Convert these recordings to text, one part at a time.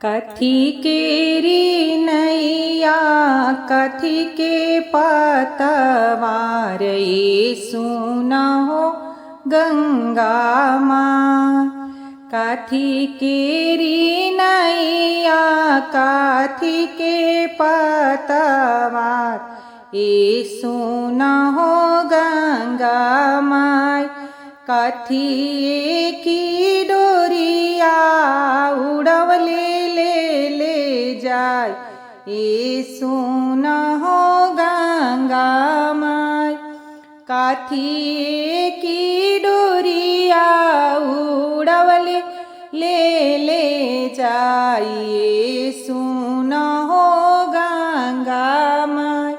कथी केरी नैया कथी के पतवार सुना हो गंगा माँ। कथी केरी नैया कथी के पतवार सुना हो गंगा माँ। कथी की डोरिया उड़वले ले जाय सुना हो गंगा माय। कथी की डोरिया उड़वले ले जाय सुना हो गंगा माय।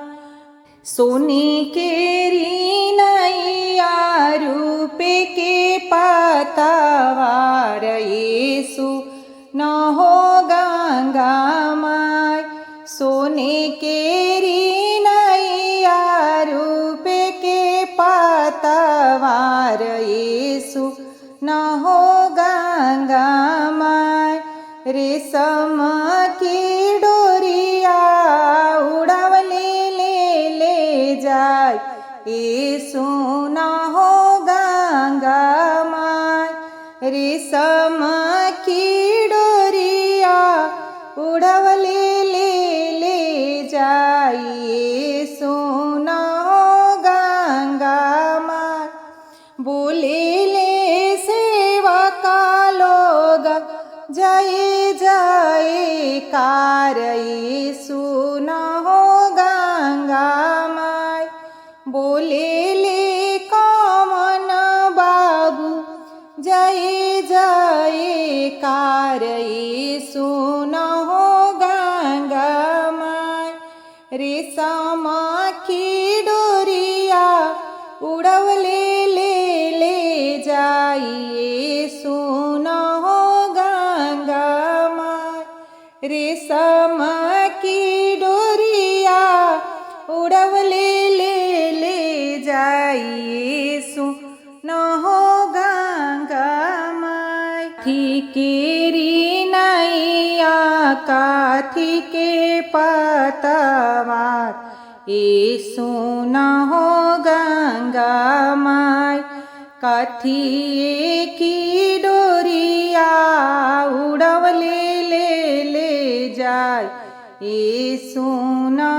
सोने केरी नैया रूपे के पतवार सुना हो गंगा माय। सोने केरी नैया रूपे के पतवार सुना हो गंगा माय। रेशम की डोरिया उड़वले ले जाय सुना हो गंगा माय। रेशम की डोरिया उड़वले ले जाय सुना हो गंगा माय। बोले ले सेवका लोग जय जय कार सुना हो गंगा माय। बोले ले कमन बाबू जय जय कार सुना हो गंगा माय। रेशम की डोरिया उड़वले ले जाय सुना हो गंगा माय। रेशम की डोरिया उड़वले ले जाय सुना हो गंगा माय। कथी केरी नैया कथी के पतवार सुना हो गंगा माय। कथी की डोरिया उड़वले ले जाय सुना